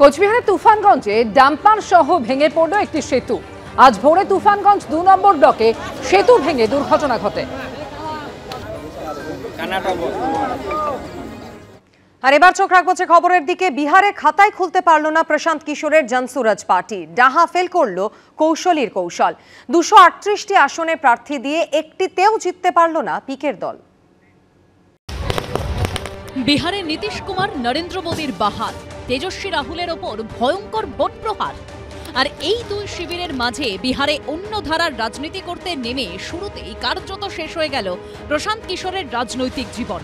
কোচবিহারের তুফানগঞ্জে ডাম্পার সহ ভেঙে পড়ল একটি সেতু। আজ ভোরে তুফানগঞ্জ ২ নম্বর ব্লকে সেতু ভেঙে দুর্ঘটনা ঘটে। আর এবার চোখ রাখবো খবরের দিকে। বিহারে খাতায় খুলতে পারল না প্রশান্ত কিশোরের জনসুরাজ পার্টি। ডাহা ফেল করলো কৌশলীর কৌশল। ২৩৮টি আসনে প্রার্থী দিয়ে একটিতেও জিততে পারল না পিকের দল। বিহারে নীতিশ কুমার নরেন্দ্র মোদীর বাহার, তেজস্বী রাহুলের ওপর ভয়ঙ্কর ভোট প্রহার। আর এই দুই শিবিরের মাঝে বিহারে অন্য ধারার রাজনীতি করতে নেমে শুরুতেই কার্যত শেষ হয়ে গেল প্রশান্ত কিশোরের রাজনৈতিক জীবন।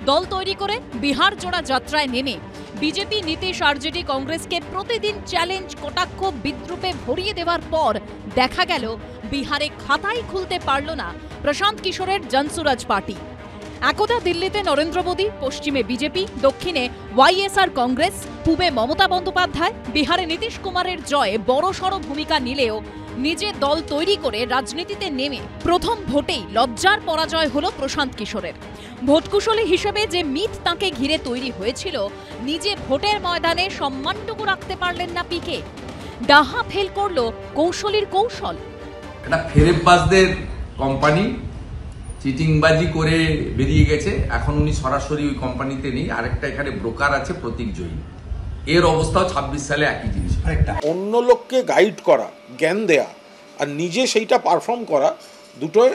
দল তৈরি করে বিহার জোড়া যাত্রায় নেমে বিজেপি, নীতিশ, আরজেডি, কংগ্রেসকে প্রতিদিন চ্যালেঞ্জ, কটাক্ষ, বিদ্রুপে ভরিয়ে দেওয়ার পর দেখা গেল বিহারে খাতাই খুলতে পারল না প্রশান্ত কিশোরের জনসুরাজ পার্টি। একদা দিল্লিতে নরেন্দ্র মোদী, পশ্চিমে বিজেপি, দক্ষিণে ওয়াইএসআর কংগ্রেস, পূবে মমতা বন্দ্যোপাধ্যায়, বিহারে নীতিশ কুমারের জয়ে বড়সড় ভূমিকা নিলেও নিজে দল তৈরি করে রাজনীতিতে নেমে প্রথম ভোটেই লজ্জার পরাজয় হলো প্রশান্ত কিশোরের। ভোটকুশলী হিসেবে যে মিথ তাঁকে ঘিরে তৈরি হয়েছিল, নিজে ভোটের ময়দানে সম্মানটুকু রাখতে পারলেন না পিকে। ডাহা ফেল করল কৌশলীর কৌশল। এটা ফেরেববাজদের কোম্পানি, চিটিংবাজি করে বেরিয়ে গেছে। এখন উনি সরাসরি ওই কোম্পানিতে নেই, আরেকটা এখানে ব্রোকার আছে প্রতীক জয়ী। এর অবস্থাও ২৬ সালে একই জিনিস। অন্য লোককে গাইড করা, জ্ঞান দেয়া আর নিজে সেইটা পারফর্ম করা, দুটোর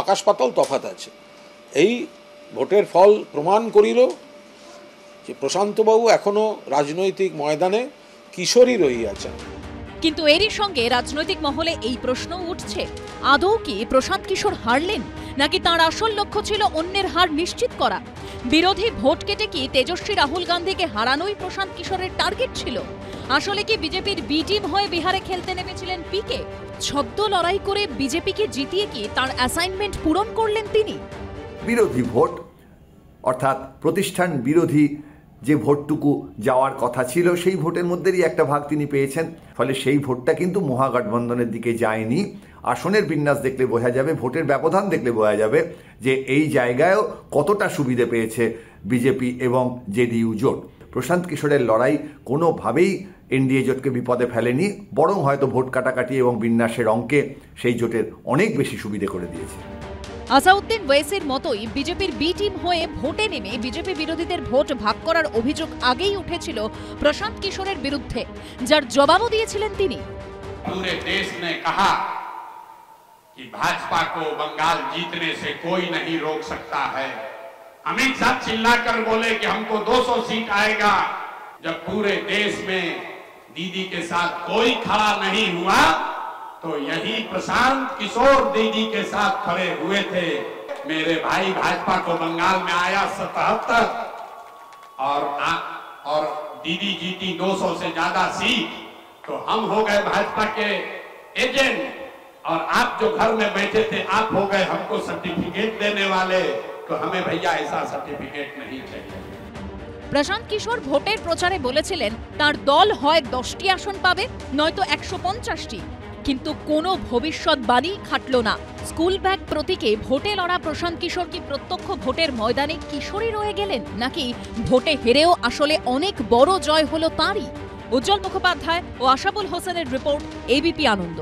আকাশ পাতাল তফাৎ আছে। এই ভোটের ফল প্রমাণ করিল যে প্রশান্তবাবু এখনো রাজনৈতিক ময়দানে কিশোরী রহিয়াছেন। কিন্তু এরই সঙ্গে রাজনৈতিক মহলে এই প্রশ্ন উঠছে, আদৌ কি প্রশান্ত কিশোর হারলেন, নাকি তাঁর আসল লক্ষ্য ছিল অন্যের হার নিশ্চিত করা? বিরোধী ভোট কেটে কি তেজস্বী রাহুল গান্ধীকে হারানোই প্রশান্ত কিশোরের টার্গেট ছিল? আসলে কি বিজেপির বি টিম হয়ে বিহারে খেলতে নেমেছিলেন পিকে? ছদ্ম লড়াই করে বিজেপিকে জিতিয়ে কি তার অ্যাসাইনমেন্ট পূরণ করলেন তিনি? বিরোধী ভোট অর্থাৎ প্রতিষ্ঠান বিরোধী যে ভোটটুকু যাওয়ার কথা ছিল, সেই ভোটের মধ্যেই একটা ভাগ তিনি পেয়েছেন। ফলে সেই ভোটটা কিন্তু মহাগঠবন্ধনের দিকে যায়নি। আসনের বিন্যাস দেখলে বোঝা যাবে, ভোটের ব্যবধান দেখলে বোঝা যাবে যে এই জায়গায়ও কতটা সুবিধে পেয়েছে বিজেপি এবং জেডিইউ জোট। প্রশান্ত কিশোরের লড়াই কোনোভাবেই এনডিএ জোটকে বিপদে ফেলেনি, বরং হয়তো ভোট কাটাকাটি এবং বিন্যাসের অঙ্কে সেই জোটের অনেক বেশি সুবিধে করে দিয়েছে। আসাউদ্দিন ওয়েসির মতোই বিজেপির বি টিম হয়ে ভোটে নেমে বিজেপি বিরোধীদের ভোট ভাগ করার অভিযোগ আগেই উঠেছিল প্রশান্ত কিশোরের বিরুদ্ধে, যার জবাবও দিয়েছিলেন তিনি। पूरे देश ने कहा कि भाजपा को बंगाल जीतने से कोई नहीं रोक सकता है। अमित शाह चिल्लाकर बोले कि हमको 200 सीट आएगा। जब पूरे देश में दीदी के साथ कोई खड़ा नहीं हुआ तो यही प्रशांत किशोर दीदी के साथ खड़े हुए थे। मेरे भाई, भाजपा को बंगाल में आया 77 और दीदी जीती 200 से ज्यादा सीट, तो हम हो गए भाजपा के एजेंट और आप जो घर में बैठे थे आप हो गए हमको सर्टिफिकेट देने वाले। तो हमें भैया ऐसा सर्टिफिकेट नहीं चाहिए। প্রশান্ত কিশোর ভোটের প্রচারে বলেছিলেন তার দল হয় 10টি আসন পাবে, নয়তো 150টি। কিন্তু কোনো ভবিষ্যৎবাণী খাটল না। স্কুল ব্যাগ প্রতীকে ভোটে লড়া প্রশান্ত কিশোর কি প্রত্যক্ষ ভোটের ময়দানে কিশোরী রয়ে গেলেন, নাকি ভোটে হেরেও আসলে অনেক বড় জয় হলো তাঁরই? উজ্জ্বল মুখোপাধ্যায় ও আশাবুল হোসেনের রিপোর্ট, এবিপি আনন্দ।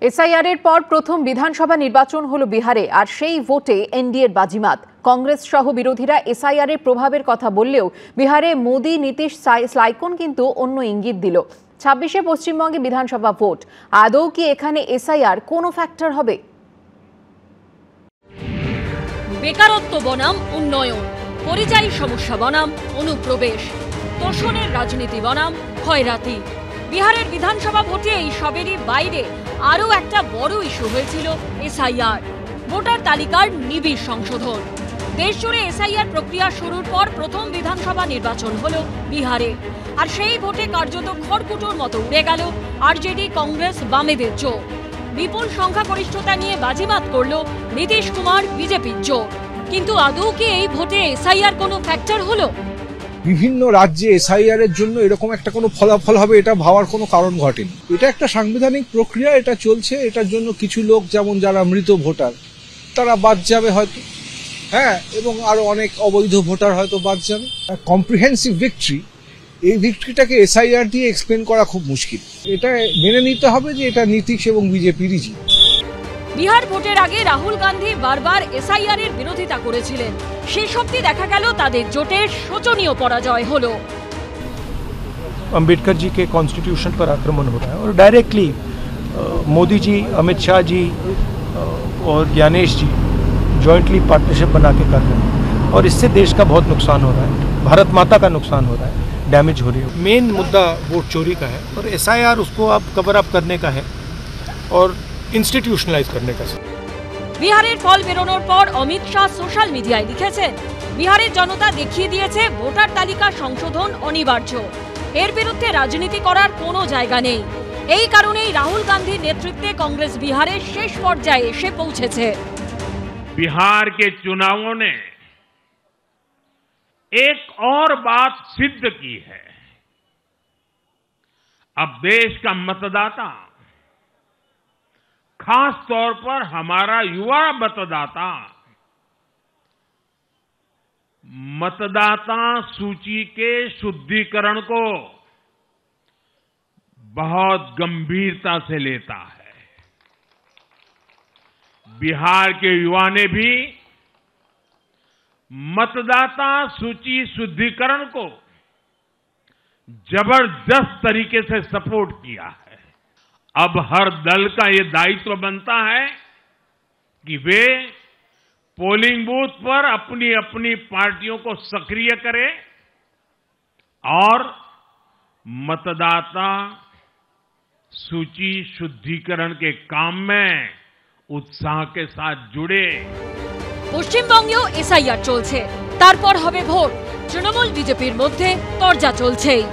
এসআইআর এর পর প্রথম বিধানসভা নির্বাচন হলো বিহারে, আর সেই ভোটে এনডিএর বাজিমাত। কংগ্রেস সহ বিরোধীরা এসআইআর এর প্রভাবের কথা বললেও বিহারে মোদী, নীতিশ সাইকোন কিন্তু অন্য ইঙ্গিত দিল। 26শে পশ্চিমবঙ্গে বিধানসভা ভোট, আদৌ কি এখানে এসআইআর কোনো ফ্যাক্টর হবে? বেকারত্ব বনাম উন্নয়ন, পরিযায়ী সমস্যা বনাম অনুপ্রবেশ, তোষণের রাজনীতি বনাম খয়রাতি। বিহারের বিধানসভা ভোটে এই সবেরই বাইরে আরও একটা বড় ইস্যু হয়েছিল এসআইআর, ভোটার তালিকার নিবিড় সংশোধন। দেশজুড়ে এসআইআর প্রক্রিয়া শুরুর পর প্রথম বিধানসভা নির্বাচন হলো বিহারে, আর সেই ভোটে কার্যত খড়কুটোর মতো উড়ে গেল আরজেডি, কংগ্রেস, বামেদের জোট। বিপুল সংখ্যাগরিষ্ঠতা নিয়ে বাজিমাত করল নীতিশ কুমার বিজেপির জোট। কিন্তু আদৌ কি এই ভোটে এসআইআর কোনো ফ্যাক্টর হলো? বিভিন্ন রাজ্যে এসআইআর এর জন্য এরকম একটা কোনো ফলাফল হবে এটা ভাবার কোনো কারণ ঘটেনি। এটা একটা সাংবিধানিক প্রক্রিয়া, এটা চলছে। এটার জন্য কিছু লোক, যেমন যারা মৃত ভোটার, তারা বাদ যাবে হয়তো, হ্যাঁ, এবং আরো অনেক অবৈধ ভোটার হয়তো বাদ যাবে। কম্প্রিহেন্সিভ ভিক্টরি, এই ভিক্টরিটাকে এসআইআর দিয়ে এক্সপ্লেন করা খুব মুশকিল। এটা মেনে নিতে হবে যে এটা নীতিশ এবং বিজেপিরই জিত। বিহার ভোটের আগে রাহুল গান্ধী বারবার এসআইআর এর বিরোধিতা করেছিলেন। শেষ অবধি দেখা গেল তাদের জোটের শোচনীয় পরাজয় হলো। अम्बेडकर जी के कॉन्स्टिट्यूशन पर आक्रमण हो रहा है और डायरेक्टली मोदी जी, अमित शाह जी और ज्ञानेश जी जॉइंटली पार्टनरशिप बना के कर रहे हैं और इससे देश का बहुत नुकसान हो रहा है, भारत माता का नुकसान हो रहा है, डैमेज हो रही है। मेन मुद्दा वोट चोरी का है और एसआईआर उसको अब कवर अप करने का है और इंस्टीट्यूशनलाइज करने का है। বিহারের ফল বেরোনোর পর অমিত শাহ সোশ্যাল মিডিয়ায় লিখেছেন, বিহারের জনতা দেখিয়ে দিয়েছে ভোটার তালিকা সংশোধন অনিবার্য, এর বিরুদ্ধে রাজনীতি করার কোনো জায়গা নেই। এই কারণেই রাহুল গান্ধীর নেতৃত্বে कांग्रेस বিহারের শেষ পর্যায়ে এসে পৌঁছেছে। बिहार के चुनावों ने एक और बात सिद्ध की है, अब देश का मतदाता, खास तौर पर हमारा युवा मतदाता, मतदाता सूची के शुद्धिकरण को बहुत गंभीरता से लेता है। बिहार के युवा ने भी मतदाता सूची शुद्धिकरण को जबरदस्त तरीके से सपोर्ट किया है। अब हर दल का ये दायित्व बनता है कि वे पोलिंग बूथ पर अपनी अपनी पार्टियों को सक्रिय करें और मतदाता सूची शुद्धिकरण के काम में उत्साह के साथ जुड़े। পশ্চিমবঙ্গেও এসআইআর চলছে, তারপর হবে ভোট। তৃণমূল বিজেপির মধ্যে তরজা চলছেই।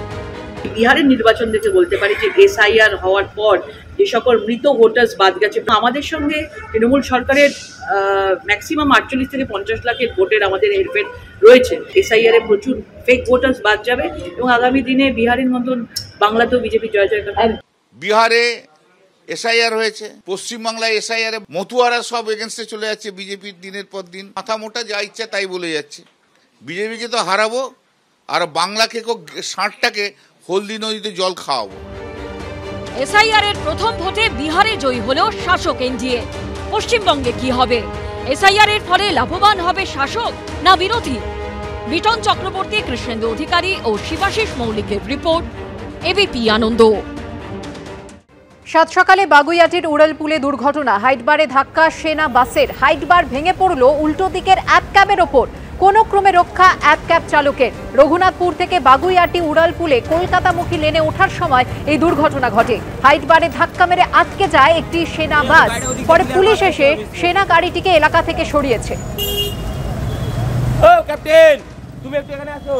বিহারের নির্বাচন দেখে বলতে পারি যে এসআইআর হওয়ার পর যে সকল মৃত ভোটার্স বাদ গেছে, আমাদের সঙ্গে তৃণমূল সরকারের ম্যাক্সিমাম 48 থেকে 50 লাখের ভোটের আমাদের হেরফের রয়েছে। এসআইআর এ প্রচুর ফেক ভোটার্স বাদ যাবে এবং আগামী দিনে বিহারের মতন বাংলাতেও বিজেপি জয় জয়কার হবে। বিহারে এসআইআর হয়েছে, পশ্চিমবাংলায় এসআইআর মতুয়ারা সব এগেনস্টে চলে যাচ্ছে বিজেপির, দিনের পর দিন মাথা মোটা যা ইচ্ছা তাই বলে যাচ্ছে। বিজেপিকে তো হারাবো আর বাংলাকে ষাঁড়টাকে হলদি নদীতে জল খাওয়াবো। এসআইআর এর প্রথম ভোটে বিহারে জয়ী হলেও শাসক এনডিএ। পশ্চিমবঙ্গে কি হবে? এসআইআর এর ফলে লাভবান হবে শাসক না বিরোধী? বিটন চক্রবর্তী, কৃষ্ণেন্দু অধিকারী ও শিবাশিস মৌলিকের রিপোর্ট, এবিপি আনন্দ। সাত সকালে বাগুইআটির উড়ালপুলে দুর্ঘটনা, হাইটবারে ধাক্কা সেনা বাসের, হাইটবার ভেঙে পড়ল উল্টো দিকের অ্যাপ ক্যাবের ওপর, কোনো ক্রমে রক্ষা অ্যাপ ক্যাব চালকের। রঘুনাথপুর থেকে বাগুইআটি উড়ালপুলে কলকাতামুখী লেনে ওঠার সময় এই দুর্ঘটনা ঘটে। হাইটবারে ধাক্কা মেরে আটকে যায় একটি সেনা বাস, পরে পুলিশ এসে সেনা গাড়িটিকে এলাকা থেকে সরিয়েছে। ক্যাপ্টেন তুমি একটু এখানে আসো।